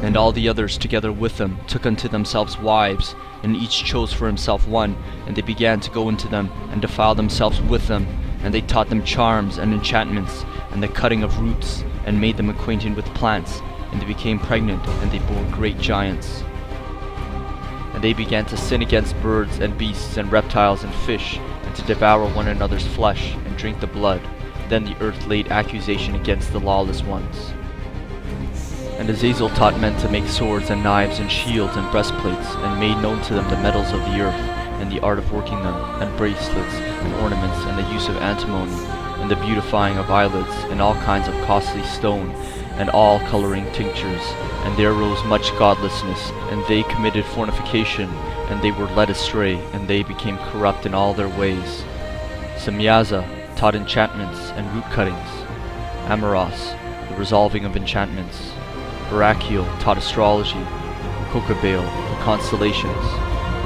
And all the others together with them took unto themselves wives, and each chose for himself one, and they began to go into them, and defile themselves with them. And they taught them charms and enchantments, and the cutting of roots, and made them acquainted with plants. And they became pregnant, and they bore great giants. And they began to sin against birds and beasts and reptiles and fish, and to devour one another's flesh, and drink the blood. Then the earth laid accusation against the lawless ones. And Azazel taught men to make swords and knives and shields and breastplates, and made known to them the metals of the earth, and the art of working them, and bracelets, and ornaments, and the use of antimony, and the beautifying of eyelids, and all kinds of costly stone, and all coloring tinctures. And there arose much godlessness, and they committed fornication, and they were led astray, and they became corrupt in all their ways. Semyaza taught enchantments and root cuttings. Amaros, the resolving of enchantments. Raphael taught astrology. Gabriel, the constellations.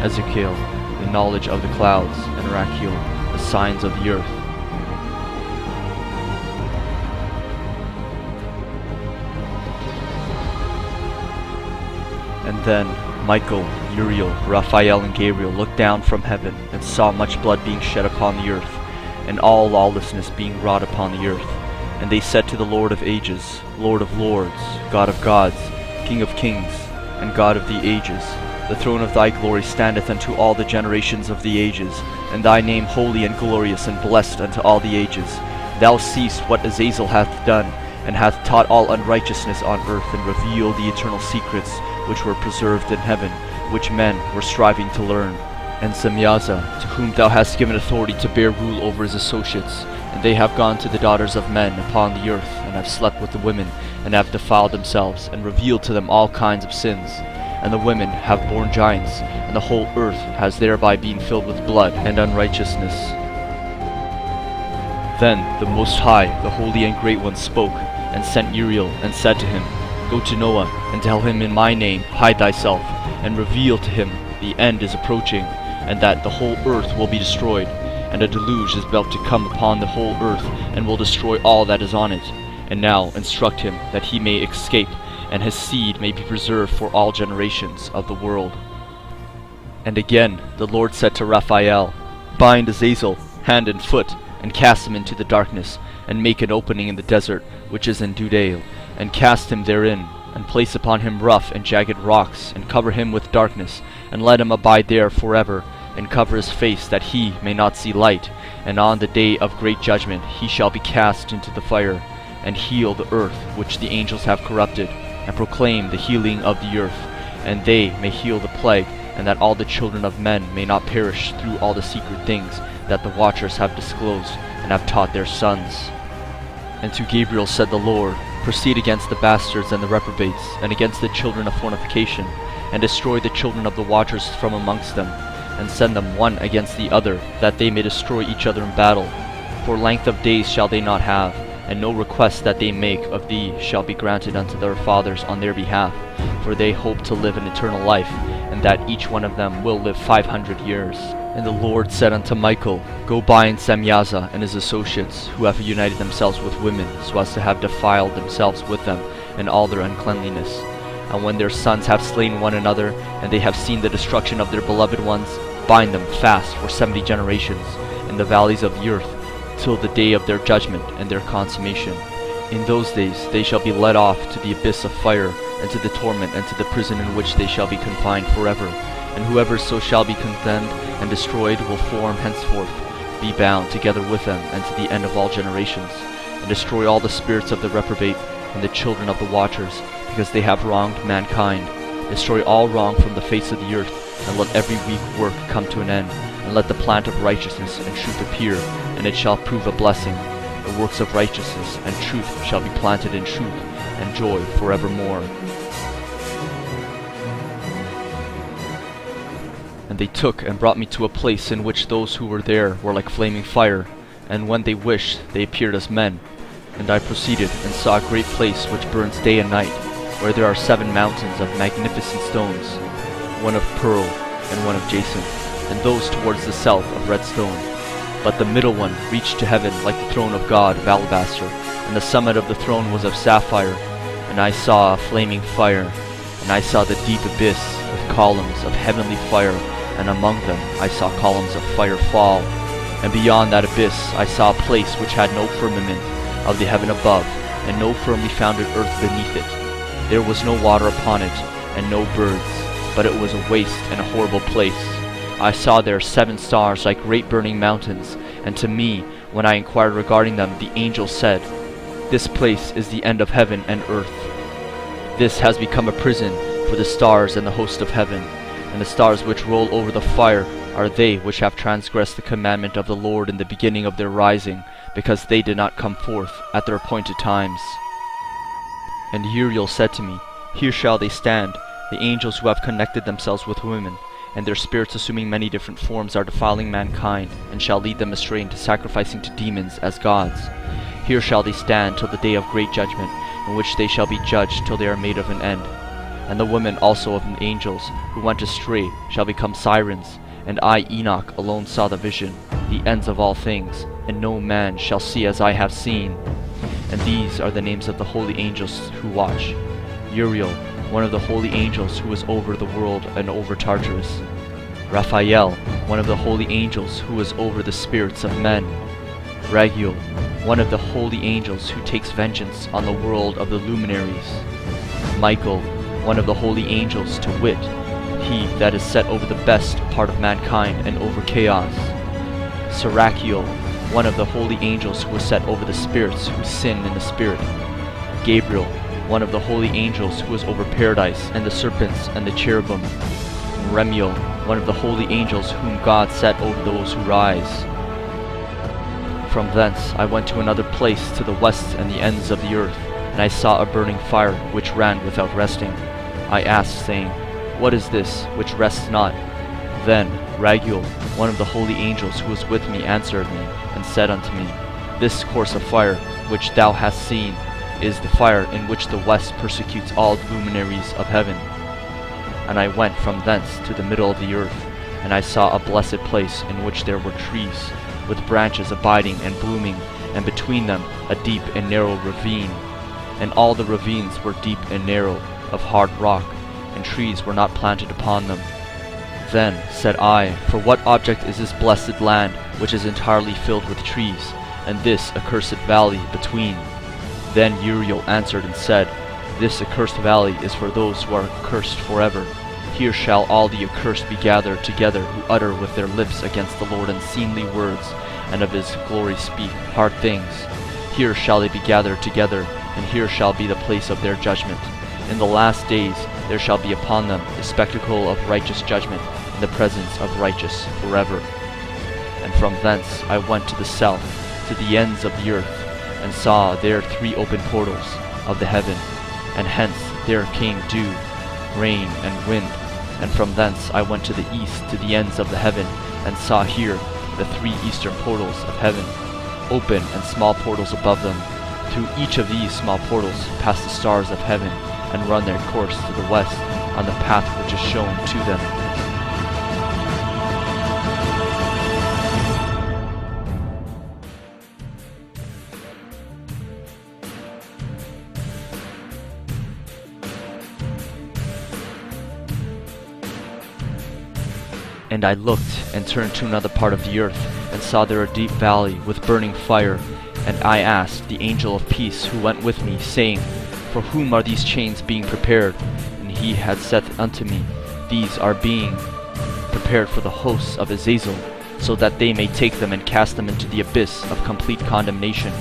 Ezekiel, the knowledge of the clouds, and Raphael, the signs of the earth. And then Michael, Uriel, Raphael, and Gabriel looked down from heaven, and saw much blood being shed upon the earth, and all lawlessness being wrought upon the earth. And they said to the Lord of ages, Lord of lords, God of gods, King of kings, and God of the ages, the throne of thy glory standeth unto all the generations of the ages, and thy name holy and glorious and blessed unto all the ages. Thou seest what Azazel hath done, and hath taught all unrighteousness on earth, and revealed the eternal secrets which were preserved in heaven, which men were striving to learn. And Semyaza, to whom thou hast given authority to bear rule over his associates, and they have gone to the daughters of men upon the earth, and have slept with the women, and have defiled themselves, and revealed to them all kinds of sins. And the women have borne giants, and the whole earth has thereby been filled with blood and unrighteousness. Then the Most High, the Holy and Great One, spoke, and sent Uriel, and said to him, Go to Noah, and tell him in my name, hide thyself, and reveal to him the end is approaching, and that the whole earth will be destroyed, and a deluge is about to come upon the whole earth, and will destroy all that is on it. And now instruct him that he may escape, and his seed may be preserved for all generations of the world. And again the Lord said to Raphael, Bind Azazel, hand and foot, and cast him into the darkness, and make an opening in the desert, which is in Judea, and cast him therein, and place upon him rough and jagged rocks, and cover him with darkness, and let him abide there forever, and cover his face that he may not see light. And on the day of great judgment he shall be cast into the fire, and heal the earth which the angels have corrupted, and proclaim the healing of the earth, and they may heal the plague, and that all the children of men may not perish through all the secret things that the watchers have disclosed, and have taught their sons. And to Gabriel said the Lord, Proceed against the bastards and the reprobates, and against the children of fornication, and destroy the children of the watchers from amongst them, and send them one against the other, that they may destroy each other in battle. For length of days shall they not have, and no request that they make of thee shall be granted unto their fathers on their behalf, for they hope to live an eternal life, and that each one of them will live 500 years. And the Lord said unto Michael, Go bind Semyaza and his associates, who have united themselves with women, so as to have defiled themselves with them in all their uncleanliness. And when their sons have slain one another, and they have seen the destruction of their beloved ones, bind them fast for 70 generations in the valleys of the earth, till the day of their judgment and their consummation. In those days they shall be led off to the abyss of fire, and to the torment, and to the prison in which they shall be confined forever. And whoever so shall be condemned and destroyed will form henceforth be bound together with them, and to the end of all generations, and destroy all the spirits of the reprobate and the children of the watchers, because they have wronged mankind. Destroy all wrong from the face of the earth, and let every weak work come to an end, and let the plant of righteousness and truth appear, and it shall prove a blessing. The works of righteousness and truth shall be planted in truth and joy forevermore. And they took and brought me to a place in which those who were there were like flaming fire, and when they wished they appeared as men. And I proceeded and saw a great place which burns day and night, where there are 7 mountains of magnificent stones, one of pearl and one of jacinth, and those towards the south of red stone. But the middle one reached to heaven like the throne of God of alabaster, and the summit of the throne was of sapphire. And I saw a flaming fire, And I saw the deep abyss with columns of heavenly fire, and among them I saw columns of fire fall. And beyond that abyss I saw a place which had no firmament of the heaven above, and no firmly founded earth beneath it. There was no water upon it, and no birds, but it was a waste and a horrible place. I saw there 7 stars like great burning mountains, and to me, when I inquired regarding them, the angel said, "This place is the end of heaven and earth. This has become a prison for the stars and the host of heaven, and the stars which roll over the fire are they which have transgressed the commandment of the Lord in the beginning of their rising, because they did not come forth at their appointed times." And Uriel said to me, "Here shall they stand, the angels who have connected themselves with women, and their spirits assuming many different forms are defiling mankind, and shall lead them astray into sacrificing to demons as gods. Here shall they stand till the day of great judgment, in which they shall be judged till they are made of an end. And the women also of the angels who went astray shall become sirens, and I, Enoch, alone saw the vision, the ends of all things, and no man shall see as I have seen. And these are the names of the holy angels who watch: Uriel, one of the holy angels who is over the world and over Tartarus; Raphael, one of the holy angels who is over the spirits of men; Gabriel, one of the holy angels who takes vengeance on the world of the luminaries; Michael, one of the holy angels, to wit, he that is set over the best part of mankind and over chaos; Serachiel, one of the holy angels who is set over the spirits who sin in the spirit; Gabriel, one of the holy angels who is over paradise and the serpents and the cherubim; Remiel, one of the holy angels whom God set over those who rise. From thence I went to another place to the west and the ends of the earth, and I saw a burning fire which ran without resting. I asked, saying, "What is this which rests not?" Then Raphael, one of the holy angels who was with me, answered me, and said unto me, "This course of fire which thou hast seen is the fire in which the west persecutes all luminaries of heaven." And I went from thence to the middle of the earth, and I saw a blessed place in which there were trees, with branches abiding and blooming, and between them a deep and narrow ravine. And all the ravines were deep and narrow, of hard rock, and trees were not planted upon them. Then said I, "For what object is this blessed land, which is entirely filled with trees, and this accursed valley between?" Then Uriel answered and said, "This accursed valley is for those who are cursed forever. Here shall all the accursed be gathered together, who utter with their lips against the Lord unseemly words, and of his glory speak hard things. Here shall they be gathered together, and here shall be the place of their judgment. In the last days there shall be upon them the spectacle of righteous judgment, in the presence of righteous forever." And from thence I went to the south, to the ends of the earth, and saw there 3 open portals of the heaven, and hence there came dew, rain, and wind. And from thence I went to the east, to the ends of the heaven, and saw here the 3 eastern portals of heaven, open, and small portals above them. Through each of these small portals pass the stars of heaven, and run their course to the west, on the path which is shown to them. And I looked, and turned to another part of the earth, and saw there a deep valley with burning fire. And I asked the angel of peace who went with me, saying, "For whom are these chains being prepared?" And he had said unto me, "These are being prepared for the hosts of Azazel, so that they may take them and cast them into the abyss of complete condemnation."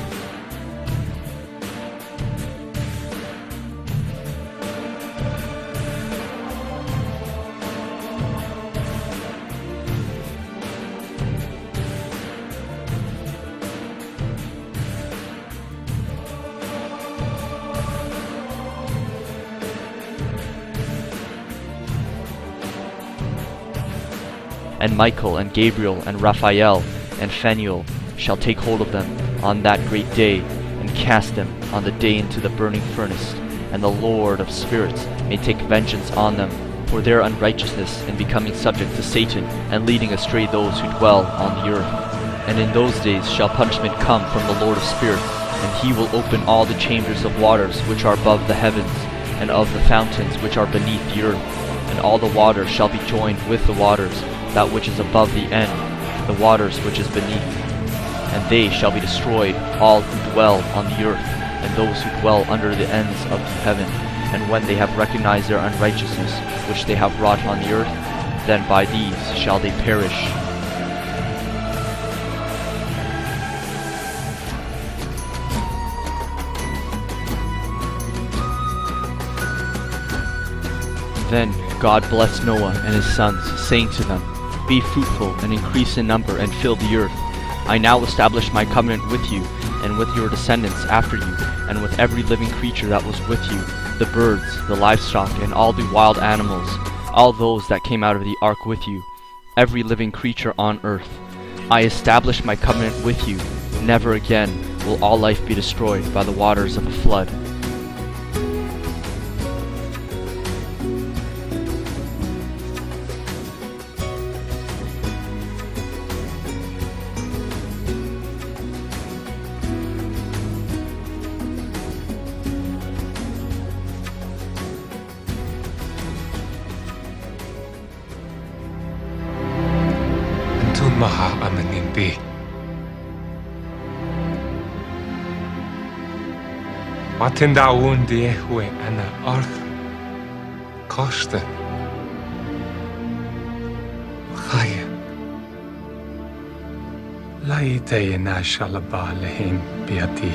And Michael and Gabriel and Raphael and Phanuel shall take hold of them on that great day, and cast them on the day into the burning furnace, and the Lord of spirits may take vengeance on them for their unrighteousness in becoming subject to Satan, and leading astray those who dwell on the earth. And in those days shall punishment come from the Lord of spirits, and he will open all the chambers of waters which are above the heavens, and of the fountains which are beneath the earth. And all the waters shall be joined with the waters, that which is above the end, the waters which is beneath. And they shall be destroyed, all who dwell on the earth, and those who dwell under the ends of the heaven. And when they have recognized their unrighteousness, which they have wrought on the earth, then by these shall they perish. Then God blessed Noah and his sons, saying to them, Be fruitful and increase in number and fill the earth. I now establish my covenant with you, and with your descendants after you, and with every living creature that was with you, the birds, the livestock, and all the wild animals, all those that came out of the ark with you, every living creature on earth. I establish my covenant with you. Never again will all life be destroyed by the waters of a flood. Maha amanindi. Matinda undi ehwe ana arth. Koste. Chaya. Laite na shalaba lehim biati.